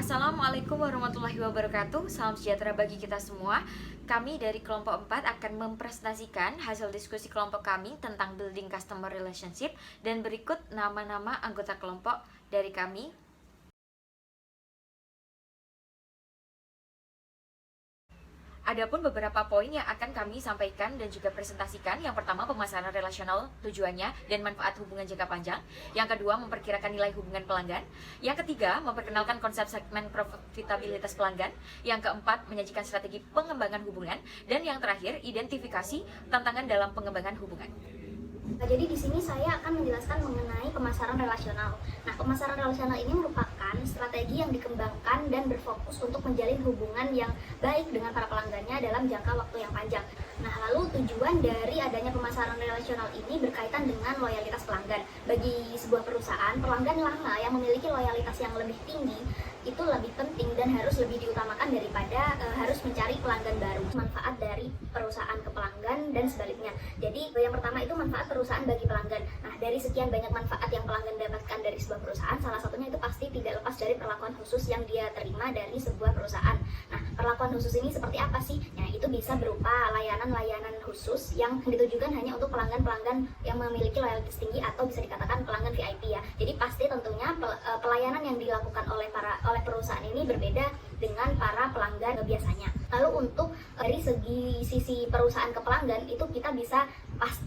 Assalamualaikum warahmatullahi wabarakatuh. Salam sejahtera bagi kita semua. Kami dari kelompok 4 akan mempresentasikan hasil diskusi kelompok kami tentang building customer relationship. Dan berikut nama-nama anggota kelompok dari kami. Adapun beberapa poin yang akan kami sampaikan dan juga presentasikan. Yang pertama, pemasaran relasional, tujuannya dan manfaat hubungan jangka panjang. Yang kedua, memperkirakan nilai hubungan pelanggan. Yang ketiga, memperkenalkan konsep segmen profitabilitas pelanggan. Yang keempat, menyajikan strategi pengembangan hubungan. Dan yang terakhir, identifikasi tantangan dalam pengembangan hubungan. Jadi di sini saya akan menjelaskan mengenai pemasaran relasional. Nah, pemasaran relasional ini merupakan strategi yang dikembangkan dan berfokus untuk menjalin hubungan yang baik dengan para pelanggannya dalam jangka waktu yang panjang. Nah, lalu tujuan dari adanya pemasaran relasional ini berkaitan dengan loyalitas pelanggan. Bagi sebuah perusahaan, pelanggan lama yang memiliki loyalitas yang lebih tinggi itu lebih penting dan harus lebih diutamakan daripada harus mencari pelanggan baru. Manfaat dari perusahaan ke pelanggan dan sebaliknya. Jadi yang pertama itu manfaat perusahaan bagi pelanggan. Nah, dari sekian banyak manfaat yang pelanggan dapatkan dari sebuah perusahaan, salah satunya itu pasti tidak lepas dari perlakuan khusus yang dia terima dari sebuah perusahaan. Nah, perlakuan khusus ini seperti apa sih? Nah, itu bisa berupa layanan-layanan khusus yang ditujukan hanya untuk pelanggan-pelanggan yang memiliki loyalitas tinggi atau bisa dikatakan pelanggan VIP ya. Jadi pasti tentunya pelayanan yang dilakukan oleh perusahaan ini berbeda dengan para pelanggan biasanya. Lalu untuk dari sisi perusahaan ke pelanggan itu kita bisa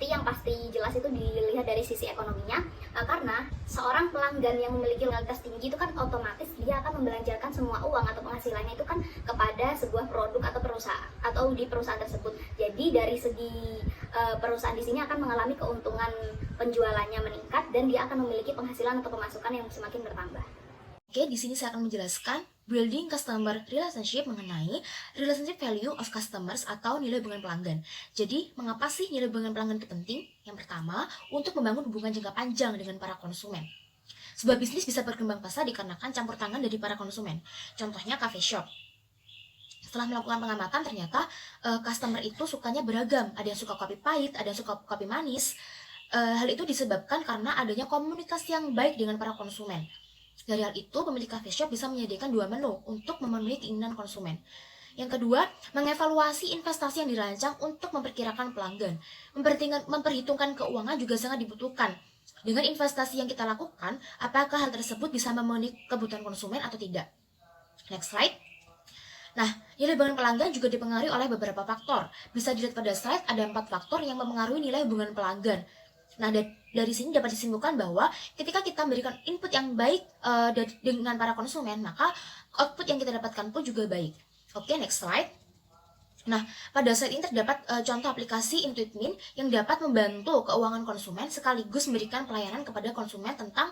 yang pasti jelas itu dilihat dari sisi ekonominya, karena seorang pelanggan yang memiliki loyalitas tinggi itu kan otomatis dia akan membelanjakan semua uang atau penghasilannya itu kan kepada sebuah produk atau perusahaan atau di perusahaan tersebut. Jadi dari segi perusahaan di sini akan mengalami keuntungan penjualannya meningkat dan dia akan memiliki penghasilan atau pemasukan yang semakin bertambah. Oke, di sini saya akan menjelaskan building customer relationship mengenai relationship value of customers atau nilai hubungan pelanggan. Jadi, mengapa sih nilai hubungan pelanggan itu penting? Yang pertama, untuk membangun hubungan jangka panjang dengan para konsumen. Sebuah bisnis bisa berkembang pesat dikarenakan campur tangan dari para konsumen. Contohnya cafe shop. Setelah melakukan pengamatan, ternyata customer itu sukanya beragam. Ada yang suka kopi pahit, ada yang suka kopi manis. Hal itu disebabkan karena adanya komunikasi yang baik dengan para konsumen. Dari hal itu, pemilik cafe shop bisa menyediakan 2 menu untuk memenuhi keinginan konsumen. Yang kedua, mengevaluasi investasi yang dirancang untuk memperkirakan pelanggan. Memperhitungkan keuangan juga sangat dibutuhkan. Dengan investasi yang kita lakukan, apakah hal tersebut bisa memenuhi kebutuhan konsumen atau tidak? Next slide. Nah, nilai hubungan pelanggan juga dipengaruhi oleh beberapa faktor. Bisa dilihat pada slide, ada 4 faktor yang mempengaruhi nilai hubungan pelanggan. Nah, dari sini dapat disimpulkan bahwa ketika kita memberikan input yang baik dengan para konsumen, maka output yang kita dapatkan pun juga baik. Oke, next slide. Nah, pada slide ini terdapat contoh aplikasi Intuitmin yang dapat membantu keuangan konsumen sekaligus memberikan pelayanan kepada konsumen tentang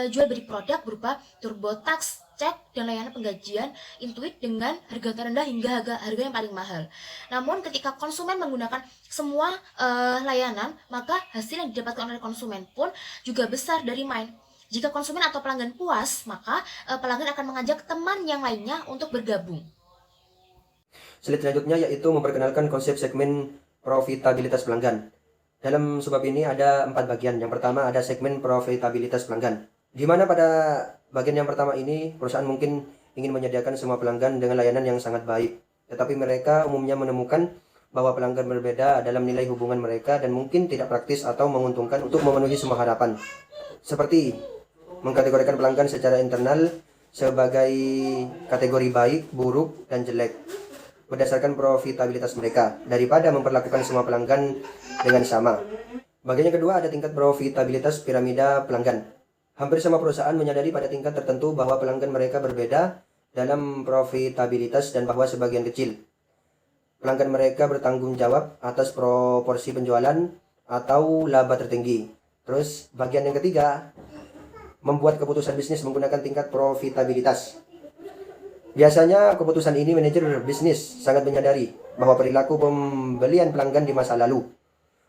jual beli produk berupa TurboTax, cek, dan layanan penggajian Intuit dengan harga terendah hingga harga yang paling mahal. Namun ketika konsumen menggunakan semua layanan, maka hasil yang didapatkan oleh konsumen pun juga besar dari main. Jika konsumen atau pelanggan puas, maka pelanggan akan mengajak teman yang lainnya untuk bergabung. Slide selanjutnya yaitu memperkenalkan konsep segmen profitabilitas pelanggan. Dalam subbab ini ada 4 bagian. Yang pertama ada segmen profitabilitas pelanggan. Di mana pada bagian yang pertama ini perusahaan mungkin ingin menyediakan semua pelanggan dengan layanan yang sangat baik. Tetapi mereka umumnya menemukan bahwa pelanggan berbeda dalam nilai hubungan mereka dan mungkin tidak praktis atau menguntungkan untuk memenuhi semua harapan. Seperti mengkategorikan pelanggan secara internal sebagai kategori baik, buruk, dan jelek berdasarkan profitabilitas mereka daripada memperlakukan semua pelanggan dengan sama. Bagian yang kedua ada tingkat profitabilitas piramida pelanggan. Hampir semua perusahaan menyadari pada tingkat tertentu bahwa pelanggan mereka berbeda dalam profitabilitas dan bahwa sebagian kecil pelanggan mereka bertanggung jawab atas proporsi penjualan atau laba tertinggi. Terus bagian yang ketiga membuat keputusan bisnis menggunakan tingkat profitabilitas. Biasanya keputusan ini manajer bisnis sangat menyadari bahwa perilaku pembelian pelanggan di masa lalu,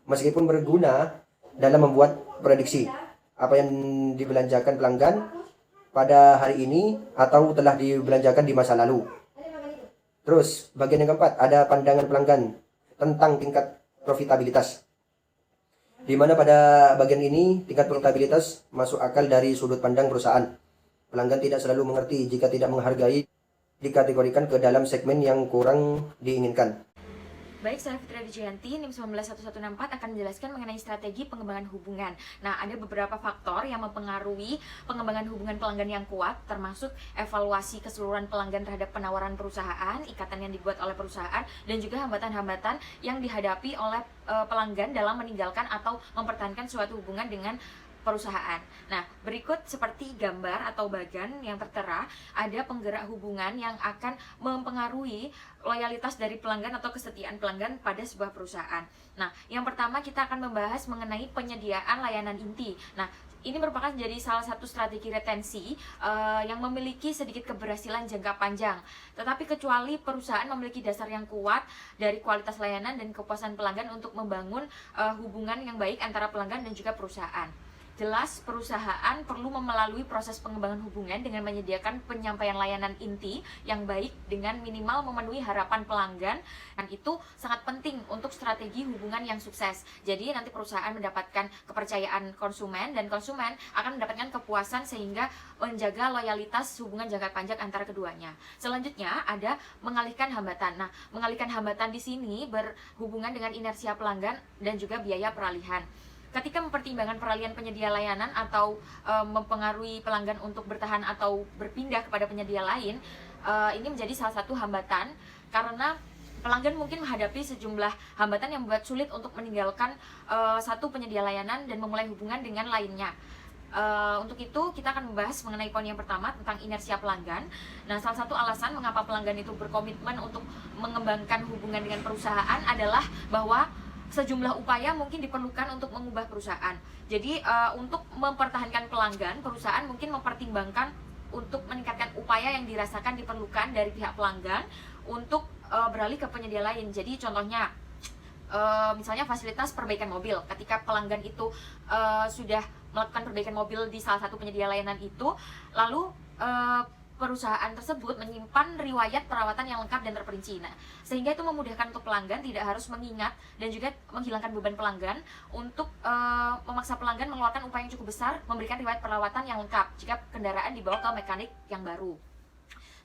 meskipun berguna dalam membuat prediksi apa yang dibelanjakan pelanggan pada hari ini atau telah dibelanjakan di masa lalu. Terus bagian yang keempat ada pandangan pelanggan tentang tingkat profitabilitas. Di mana pada bagian ini tingkat profitabilitas masuk akal dari sudut pandang perusahaan. Pelanggan tidak selalu mengerti jika tidak menghargai, dikategorikan ke dalam segmen yang kurang diinginkan. Baik, saya Fitria Wijayanti, NIM 191164 akan menjelaskan mengenai strategi pengembangan hubungan. Nah, ada beberapa faktor yang mempengaruhi pengembangan hubungan pelanggan yang kuat, termasuk evaluasi keseluruhan pelanggan terhadap penawaran perusahaan, ikatan yang dibuat oleh perusahaan, dan juga hambatan-hambatan yang dihadapi oleh pelanggan dalam meninggalkan atau mempertahankan suatu hubungan dengan perusahaan. Nah, berikut seperti gambar atau bagan yang tertera, ada penggerak hubungan yang akan mempengaruhi loyalitas dari pelanggan atau kesetiaan pelanggan pada sebuah perusahaan. Nah, yang pertama kita akan membahas mengenai penyediaan layanan inti. Nah, ini merupakan jadi salah satu strategi retensi yang memiliki sedikit keberhasilan jangka panjang. Tetapi kecuali perusahaan memiliki dasar yang kuat dari kualitas layanan dan kepuasan pelanggan untuk membangun hubungan yang baik antara pelanggan dan juga perusahaan. Jelas, perusahaan perlu melalui proses pengembangan hubungan dengan menyediakan penyampaian layanan inti yang baik dengan minimal memenuhi harapan pelanggan, dan itu sangat penting untuk strategi hubungan yang sukses. Jadi nanti perusahaan mendapatkan kepercayaan konsumen dan konsumen akan mendapatkan kepuasan sehingga menjaga loyalitas hubungan jangka panjang antara keduanya. Selanjutnya ada mengalihkan hambatan. Nah, mengalihkan hambatan di sini berhubungan dengan inersia pelanggan dan juga biaya peralihan. Ketika mempertimbangkan peralihan penyedia layanan atau mempengaruhi pelanggan untuk bertahan atau berpindah kepada penyedia lain, ini menjadi salah satu hambatan karena pelanggan mungkin menghadapi sejumlah hambatan yang membuat sulit untuk meninggalkan satu penyedia layanan dan memulai hubungan dengan lainnya. Untuk itu kita akan membahas mengenai poin yang pertama tentang inersia pelanggan. Nah, salah satu alasan mengapa pelanggan itu berkomitmen untuk mengembangkan hubungan dengan perusahaan adalah bahwa sejumlah upaya mungkin diperlukan untuk mengubah perusahaan. Jadi untuk mempertahankan pelanggan, perusahaan mungkin mempertimbangkan untuk meningkatkan upaya yang dirasakan diperlukan dari pihak pelanggan untuk beralih ke penyedia lain. Jadi contohnya misalnya fasilitas perbaikan mobil. Ketika pelanggan itu sudah melakukan perbaikan mobil di salah satu penyedia layanan itu, lalu perusahaan tersebut menyimpan riwayat perawatan yang lengkap dan terperinci. Nah, sehingga itu memudahkan untuk pelanggan, tidak harus mengingat dan juga menghilangkan beban pelanggan untuk memaksa pelanggan mengeluarkan upaya yang cukup besar memberikan riwayat perawatan yang lengkap jika kendaraan dibawa ke mekanik yang baru.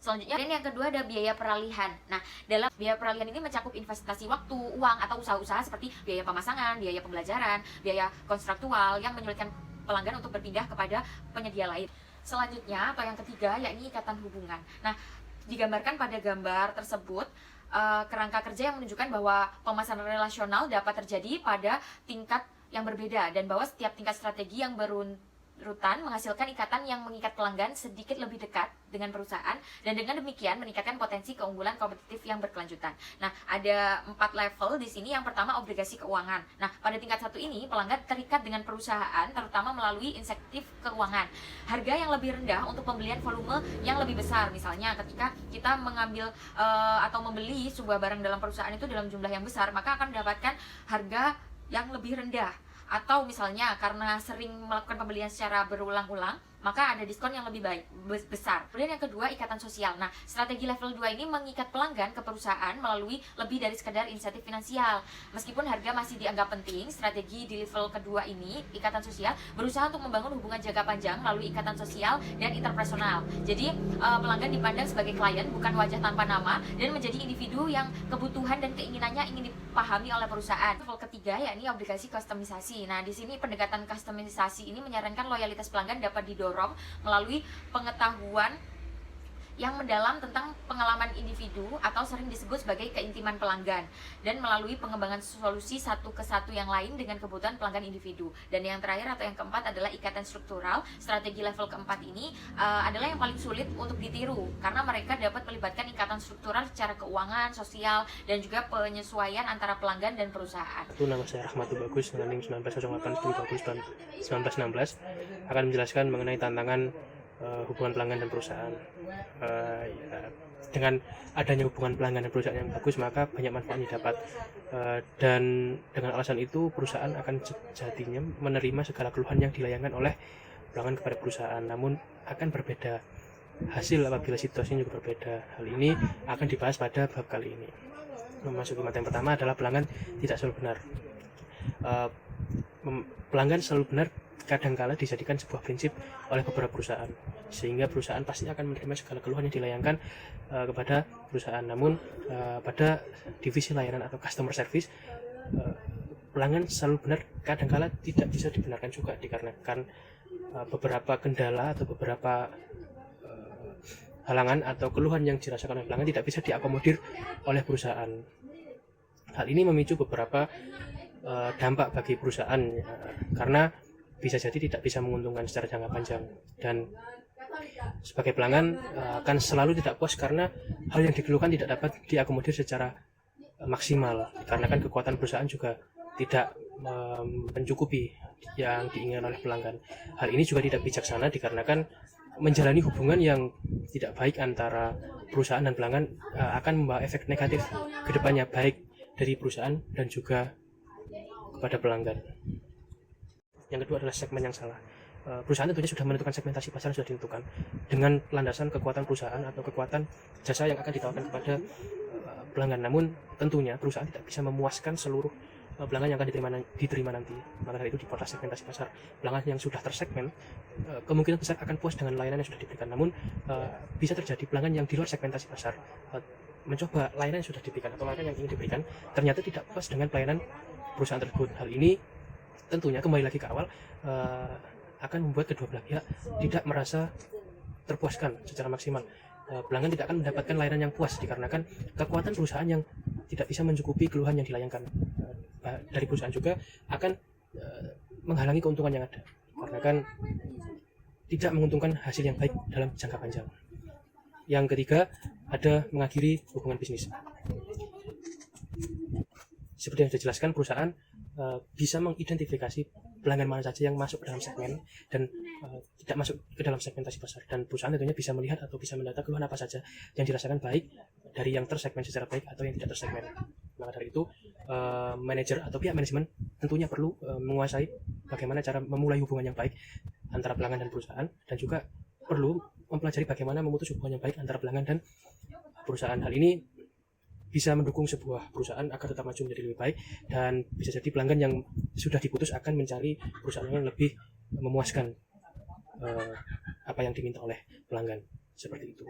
Selanjutnya, dan yang kedua ada biaya peralihan. Nah, dalam biaya peralihan ini mencakup investasi waktu, uang, atau usaha-usaha seperti biaya pemasangan, biaya pembelajaran, biaya kontraktual yang menyulitkan pelanggan untuk berpindah kepada penyedia lain. Selanjutnya atau yang ketiga yakni ikatan hubungan. Nah, digambarkan pada gambar tersebut kerangka kerja yang menunjukkan bahwa pemasaran relasional dapat terjadi pada tingkat yang berbeda dan bahwa setiap tingkat strategi yang berurutan menghasilkan ikatan yang mengikat pelanggan sedikit lebih dekat dengan perusahaan dan dengan demikian meningkatkan potensi keunggulan kompetitif yang berkelanjutan. Nah, ada 4 level di sini. Yang pertama, obligasi keuangan. Nah, pada tingkat 1 ini pelanggan terikat dengan perusahaan terutama melalui insentif keuangan. Harga yang lebih rendah untuk pembelian volume yang lebih besar. Misalnya ketika kita mengambil atau membeli sebuah barang dalam perusahaan itu dalam jumlah yang besar, maka akan mendapatkan harga yang lebih rendah. Atau misalnya karena sering melakukan pembelian secara berulang-ulang, maka ada diskon yang lebih besar. Kemudian yang kedua, ikatan sosial. Nah, strategi level 2 ini mengikat pelanggan ke perusahaan melalui lebih dari sekedar insentif finansial. Meskipun harga masih dianggap penting, strategi di level kedua ini, ikatan sosial, berusaha untuk membangun hubungan jangka panjang melalui ikatan sosial dan interpersonal. Jadi, pelanggan dipandang sebagai klien, bukan wajah tanpa nama, dan menjadi individu yang kebutuhan dan keinginannya ingin dipahami oleh perusahaan. Level ketiga yakni obligasi kustomisasi. Nah, di sini pendekatan kustomisasi ini menyarankan loyalitas pelanggan dapat didorong melalui pengetahuan yang mendalam tentang pengalaman individu atau sering disebut sebagai keintiman pelanggan dan melalui pengembangan solusi satu ke satu yang lain dengan kebutuhan pelanggan individu. Dan yang terakhir atau yang keempat adalah ikatan struktural. Strategi level keempat ini adalah yang paling sulit untuk ditiru karena mereka dapat melibatkan ikatan struktural secara keuangan, sosial, dan juga penyesuaian antara pelanggan dan perusahaan. Nama saya Rahmatul Bagus dengan NIM 1908-1916 akan menjelaskan mengenai tantangan hubungan pelanggan dan perusahaan. Dengan adanya hubungan pelanggan dan perusahaan yang bagus, maka banyak manfaat yang didapat, dan dengan alasan itu perusahaan akan sejatinya menerima segala keluhan yang dilayangkan oleh pelanggan kepada perusahaan, namun akan berbeda hasil apabila situasinya juga berbeda. Hal ini akan dibahas pada bab kali ini. Memasuki materi yang pertama adalah pelanggan tidak selalu benar. Pelanggan selalu benar kadangkala dijadikan sebuah prinsip oleh beberapa perusahaan, sehingga perusahaan pasti akan menerima segala keluhan yang dilayangkan kepada perusahaan. Namun pada divisi layanan atau customer service, pelanggan selalu benar, kadangkala tidak bisa dibenarkan juga, dikarenakan beberapa kendala atau beberapa halangan atau keluhan yang dirasakan oleh pelanggan tidak bisa diakomodir oleh perusahaan. Hal ini memicu beberapa dampak bagi perusahaan, karena bisa jadi tidak bisa menguntungkan secara jangka panjang, dan sebagai pelanggan akan selalu tidak puas karena hal yang dikeluhkan tidak dapat diakomodir secara maksimal, dikarenakan kekuatan perusahaan juga tidak mencukupi yang diinginkan oleh pelanggan. Hal ini juga tidak bijaksana, dikarenakan menjalani hubungan yang tidak baik antara perusahaan dan pelanggan akan membawa efek negatif ke depannya, baik dari perusahaan dan juga kepada pelanggan. Yang kedua adalah segmen yang salah. Perusahaan tentunya sudah menentukan segmentasi pasar yang sudah ditentukan dengan landasan kekuatan perusahaan atau kekuatan jasa yang akan ditawarkan kepada pelanggan. Namun tentunya perusahaan tidak bisa memuaskan seluruh pelanggan yang akan diterima nanti. Maka dari itu dibuatlah segmentasi pasar. Pelanggan yang sudah tersegmen kemungkinan besar akan puas dengan layanan yang sudah diberikan. Namun bisa terjadi pelanggan yang di luar segmentasi pasar mencoba layanan yang sudah diberikan atau layanan yang ingin diberikan ternyata tidak puas dengan pelayanan perusahaan tersebut. Hal ini tentunya kembali lagi ke awal akan membuat kedua belah pihak tidak merasa terpuaskan secara maksimal. Pelanggan tidak akan mendapatkan layanan yang puas dikarenakan kekuatan perusahaan yang tidak bisa mencukupi keluhan yang dilayangkan. Dari perusahaan juga akan menghalangi keuntungan yang ada, karena kan tidak menguntungkan hasil yang baik dalam jangka panjang. Yang ketiga, ada mengakhiri hubungan bisnis. Seperti yang sudah dijelaskan, perusahaan bisa mengidentifikasi pelanggan mana saja yang masuk ke dalam segmen dan tidak masuk ke dalam segmentasi pasar, dan perusahaan tentunya bisa melihat atau bisa mendata keluhan apa saja yang dirasakan baik dari yang tersegmen secara baik atau yang tidak tersegmen. Maka dari itu manajer atau pihak manajemen tentunya perlu menguasai bagaimana cara memulai hubungan yang baik antara pelanggan dan perusahaan, dan juga perlu mempelajari bagaimana memutus hubungan yang baik antara pelanggan dan perusahaan. Hal ini bisa mendukung sebuah perusahaan agar tetap maju menjadi lebih baik, dan bisa jadi pelanggan yang sudah diputus akan mencari perusahaan yang lebih memuaskan apa yang diminta oleh pelanggan, seperti itu.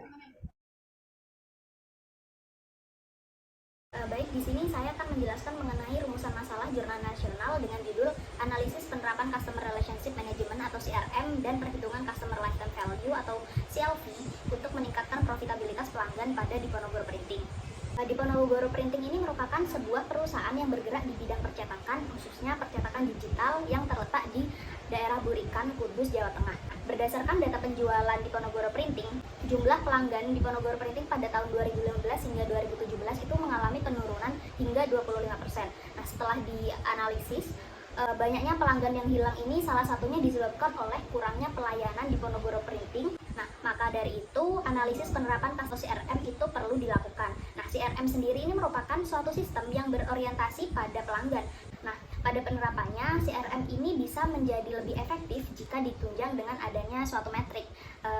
Baik, di sini saya akan menjelaskan mengenai rumusan masalah jurnal nasional dengan judul Analisis Penerapan Customer Relationship Management atau CRM dan Perhitungan Customer Lifetime Value atau CLV untuk meningkatkan profitabilitas pelanggan pada Diponegoro Printing. Diponegoro Printing ini merupakan sebuah perusahaan yang bergerak di bidang percetakan, khususnya percetakan digital yang terletak di daerah Burikan, Kudus, Jawa Tengah. Berdasarkan data penjualan Diponegoro Printing, jumlah pelanggan Diponegoro Printing pada tahun 2015 hingga 2017 itu mengalami penurunan hingga 25%. Nah, setelah dianalisis, banyaknya pelanggan yang hilang ini salah satunya disebabkan oleh kurangnya pelayanan Diponegoro Printing. Nah, maka dari itu analisis penerapan CRM itu perlu dilakukan. Nah, CRM sendiri ini merupakan suatu sistem yang berorientasi pada pelanggan. Nah, pada penerapannya CRM ini bisa menjadi lebih efektif jika ditunjang dengan adanya suatu metrik.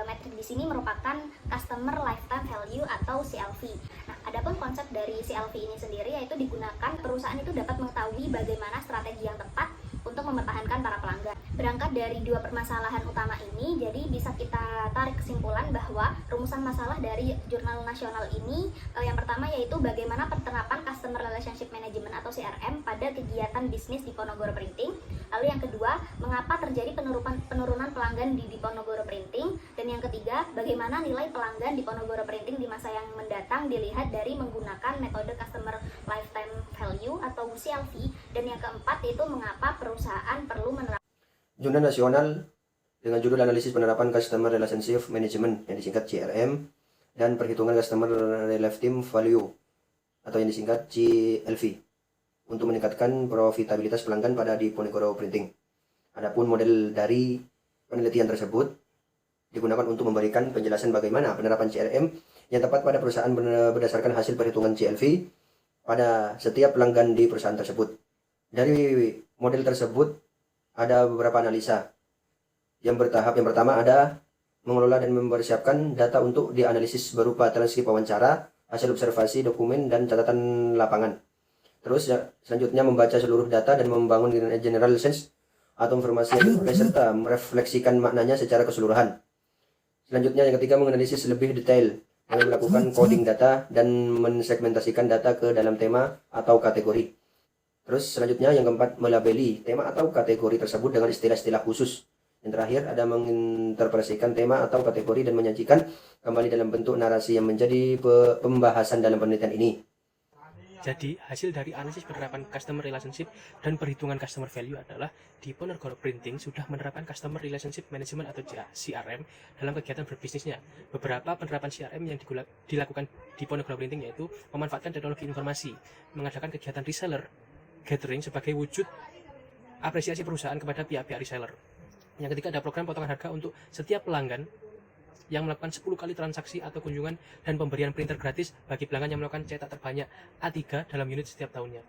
Metrik di sini merupakan Customer Lifetime Value atau CLV. Nah, adapun konsep dari CLV ini sendiri yaitu digunakan perusahaan itu dapat mengetahui bagaimana strategi yang tepat untuk mempertahankan para pelanggan. Berangkat dari dua permasalahan utama ini, jadi bisa kita tarik kesimpulan bahwa rumusan masalah dari jurnal nasional ini yang pertama yaitu bagaimana penerapan Customer Relationship Management atau CRM pada kegiatan bisnis Diponegoro Printing. Lalu yang kedua, mengapa terjadi penurunan pelanggan di Diponegoro Printing. Dan yang ketiga, bagaimana nilai pelanggan Diponegoro Printing di masa yang mendatang dilihat dari menggunakan metode Customer Lifetime Value atau CLV. Dan yang keempat yaitu mengapa perusahaan perlu menerapkan Jurnal nasional dengan judul Analisis Penerapan Customer Relationship Management yang disingkat CRM dan Perhitungan Customer Lifetime Value atau yang disingkat CLV untuk meningkatkan profitabilitas pelanggan pada Diponegoro Printing. Adapun model dari penelitian tersebut digunakan untuk memberikan penjelasan bagaimana penerapan CRM yang tepat pada perusahaan berdasarkan hasil perhitungan CLV pada setiap pelanggan di perusahaan tersebut. Dari model tersebut ada beberapa analisa yang bertahap. Yang pertama ada mengelola dan mempersiapkan data untuk dianalisis berupa transkrip wawancara, hasil observasi, dokumen, dan catatan lapangan. Terus selanjutnya membaca seluruh data dan membangun general sense atau informasi yang diperoleh serta merefleksikan maknanya secara keseluruhan. Selanjutnya yang ketiga, menganalisis lebih detail dengan melakukan coding data dan mensegmentasikan data ke dalam tema atau kategori. Terus selanjutnya yang keempat, melabeli tema atau kategori tersebut dengan istilah-istilah khusus. Yang terakhir ada menginterpretasikan tema atau kategori dan menyajikan kembali dalam bentuk narasi yang menjadi pembahasan dalam penelitian ini. Jadi, hasil dari analisis penerapan customer relationship dan perhitungan customer value adalah di Ponorogo Printing sudah menerapkan customer relationship management atau CRM dalam kegiatan berbisnisnya. Beberapa penerapan CRM yang dilakukan di Ponorogo Printing yaitu memanfaatkan teknologi informasi, mengadakan kegiatan reseller gathering sebagai wujud apresiasi perusahaan kepada pihak-pihak reseller. Yang ketiga ada program potongan harga untuk setiap pelanggan yang melakukan 10 kali transaksi atau kunjungan dan pemberian printer gratis bagi pelanggan yang melakukan cetak terbanyak A3 dalam unit setiap tahunnya.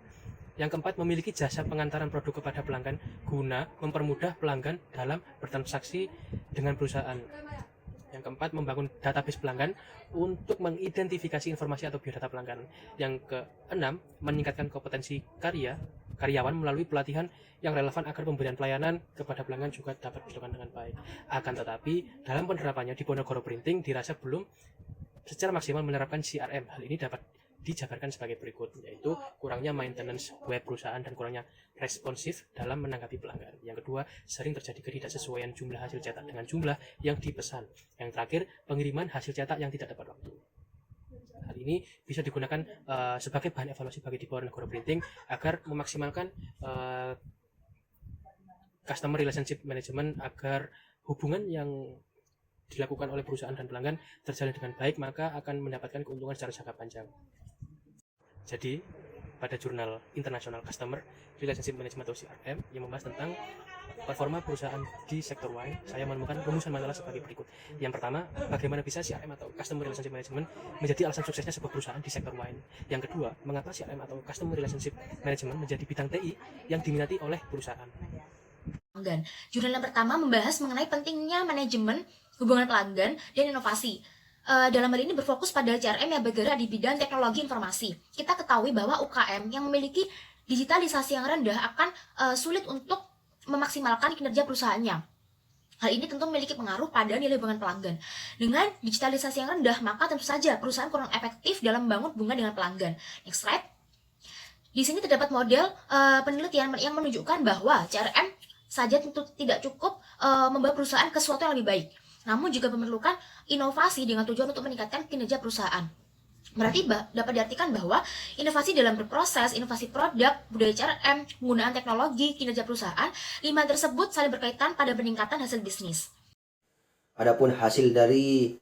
Yang keempat, memiliki jasa pengantaran produk kepada pelanggan guna mempermudah pelanggan dalam bertransaksi dengan perusahaan. Yang keempat, membangun database pelanggan untuk mengidentifikasi informasi atau biodata pelanggan. Yang keenam, meningkatkan kompetensi karyawan melalui pelatihan yang relevan agar pemberian pelayanan kepada pelanggan juga dapat dilakukan dengan baik. Akan tetapi, dalam penerapannya di Ponorogo Printing dirasa belum secara maksimal menerapkan CRM. Hal ini dapat dijabarkan sebagai berikut, yaitu kurangnya maintenance web perusahaan dan kurangnya responsif dalam menanggapi pelanggan. Yang kedua, sering terjadi ketidaksesuaian jumlah hasil cetak dengan jumlah yang dipesan. Yang terakhir, pengiriman hasil cetak yang tidak tepat waktu. Hal ini bisa digunakan sebagai bahan evaluasi bagi di Ponorogo Printing agar memaksimalkan customer relationship management agar hubungan yang dilakukan oleh perusahaan dan pelanggan terjalin dengan baik, maka akan mendapatkan keuntungan secara jangka panjang. Jadi, pada jurnal International Customer Relationship Management atau CRM yang membahas tentang performa perusahaan di sektor wine, saya menemukan rumusan masalah sebagai berikut. Yang pertama, bagaimana bisa CRM atau Customer Relationship Management menjadi alasan suksesnya sebuah perusahaan di sektor wine. Yang kedua, mengapa CRM atau Customer Relationship Management menjadi bidang TI yang diminati oleh perusahaan. Pelanggan. Jurnal yang pertama membahas mengenai pentingnya manajemen hubungan pelanggan dan inovasi. Dalam hal ini berfokus pada CRM yang bergerak di bidang teknologi informasi. Kita ketahui bahwa UKM yang memiliki digitalisasi yang rendah akan sulit untuk memaksimalkan kinerja perusahaannya. Hal ini tentu memiliki pengaruh pada nilai hubungan pelanggan. Dengan digitalisasi yang rendah, maka tentu saja perusahaan kurang efektif dalam membangun hubungan dengan pelanggan. Next slide. Di sini terdapat model penelitian yang menunjukkan bahwa CRM saja tentu tidak cukup membawa perusahaan ke sesuatu yang lebih baik, namun juga memerlukan inovasi dengan tujuan untuk meningkatkan kinerja perusahaan. Berarti dapat diartikan bahwa inovasi dalam berproses, inovasi produk, budaya CRM, penggunaan teknologi, kinerja perusahaan, 5 tersebut saling berkaitan pada peningkatan hasil bisnis. Adapun hasil dari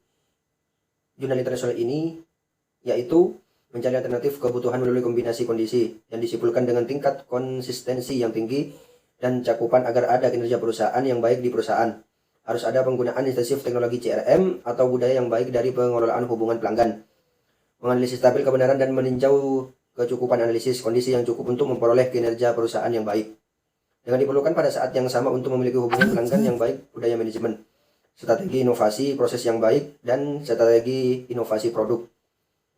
jurnal internasional ini yaitu mencari alternatif kebutuhan melalui kombinasi kondisi yang disimpulkan dengan tingkat konsistensi yang tinggi dan cakupan agar ada kinerja perusahaan yang baik di perusahaan. Harus ada penggunaan intensif teknologi CRM atau budaya yang baik dari pengelolaan hubungan pelanggan. Menganalisis tabel kebenaran dan meninjau kecukupan analisis kondisi yang cukup untuk memperoleh kinerja perusahaan yang baik. Dengan diperlukan pada saat yang sama untuk memiliki hubungan pelanggan yang baik, budaya manajemen, strategi inovasi, proses yang baik, dan strategi inovasi produk.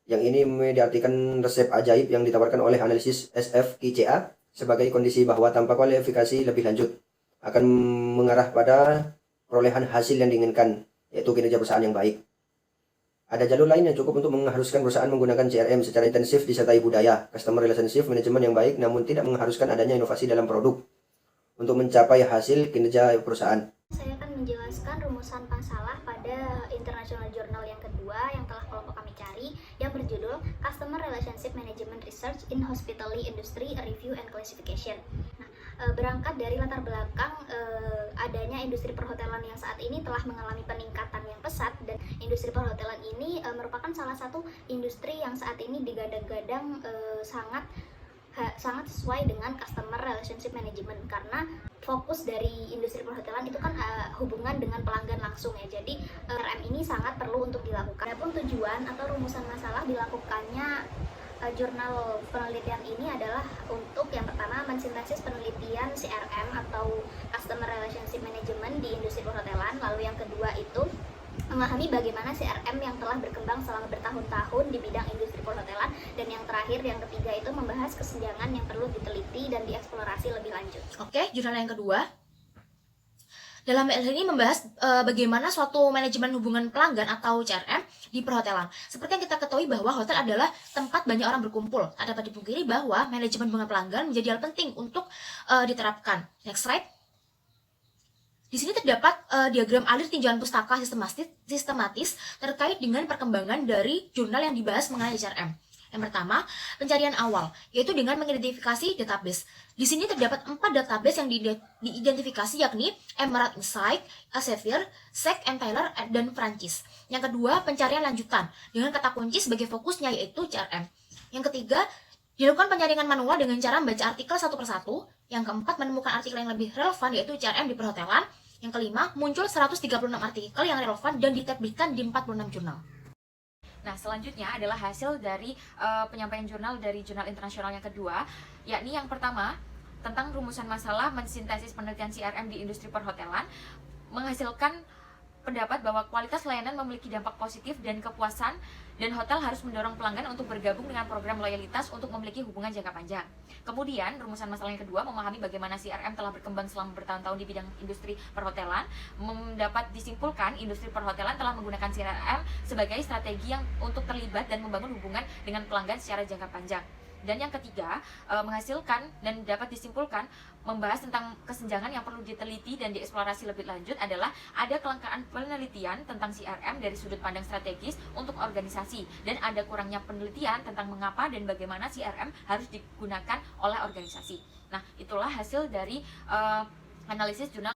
Yang ini diartikan resep ajaib yang ditawarkan oleh analisis SFQCA sebagai kondisi bahwa tanpa kualifikasi lebih lanjut akan mengarah pada perolehan hasil yang diinginkan, yaitu kinerja perusahaan yang baik. Ada jalur lain yang cukup untuk mengharuskan perusahaan menggunakan CRM secara intensif disertai budaya, customer relationship management yang baik, namun tidak mengharuskan adanya inovasi dalam produk untuk mencapai hasil kinerja perusahaan. Saya akan menjelaskan rumusan masalah pada International Journal yang kedua yang telah kelompok kami cari, yang berjudul Customer Relationship Management Research in Hospitality Industry Review and Classification. Nah, berangkat dari latar belakang adanya industri perhotelan yang saat ini telah mengalami peningkatan yang pesat, dan industri perhotelan ini merupakan salah satu industri yang saat ini digadang-gadang sangat sesuai dengan customer relationship management, karena fokus dari industri perhotelan itu kan hubungan dengan pelanggan langsung ya. Jadi CRM ini sangat perlu untuk dilakukan. Adapun tujuan atau rumusan masalah dilakukannya jurnal penelitian ini adalah untuk yang pertama mensintesis penelitian CRM atau customer relationship management di industri perhotelan. Lalu yang kedua itu memahami bagaimana CRM yang telah berkembang selama bertahun-tahun di bidang industri perhotelan, dan yang terakhir, yang ketiga itu membahas kesenjangan yang perlu diteliti dan dieksplorasi lebih lanjut. Oke, jurnal yang kedua. Dalam hal ini membahas bagaimana suatu manajemen hubungan pelanggan atau CRM di perhotelan. Seperti yang kita ketahui bahwa hotel adalah tempat banyak orang berkumpul. Tak dapat dipungkiri bahwa manajemen hubungan pelanggan menjadi hal penting untuk diterapkan. Next slide. Di sini terdapat diagram alir tinjauan pustaka sistematis terkait dengan perkembangan dari jurnal yang dibahas mengenai CRM. Yang pertama, pencarian awal, yaitu dengan mengidentifikasi database. Di sini terdapat 4 database yang diidentifikasi, yakni Emerald Insight, Elsevier, SEC, Taylor, dan Francis. Yang kedua, pencarian lanjutan, dengan kata kunci sebagai fokusnya yaitu CRM. Yang ketiga, dilakukan penyaringan manual dengan cara membaca artikel satu persatu. Yang keempat, menemukan artikel yang lebih relevan yaitu CRM di perhotelan. Yang kelima, muncul 136 artikel yang relevan dan diterbitkan di 46 jurnal. Nah, selanjutnya adalah hasil dari penyampaian jurnal dari jurnal internasional yang kedua, yakni yang pertama tentang rumusan masalah mensintesis penelitian CRM di industri perhotelan, menghasilkan pendapat bahwa kualitas layanan memiliki dampak positif dan kepuasan, dan hotel harus mendorong pelanggan untuk bergabung dengan program loyalitas untuk memiliki hubungan jangka panjang. Kemudian, rumusan masalah yang kedua memahami bagaimana CRM telah berkembang selama bertahun-tahun di bidang industri perhotelan, mendapat disimpulkan industri perhotelan telah menggunakan CRM sebagai strategi yang untuk terlibat dan membangun hubungan dengan pelanggan secara jangka panjang. Dan yang ketiga, menghasilkan dan dapat disimpulkan membahas tentang kesenjangan yang perlu diteliti dan dieksplorasi lebih lanjut adalah ada kelangkaan penelitian tentang CRM dari sudut pandang strategis untuk organisasi, dan ada kurangnya penelitian tentang mengapa dan bagaimana CRM harus digunakan oleh organisasi. Nah, itulah hasil dari analisis jurnal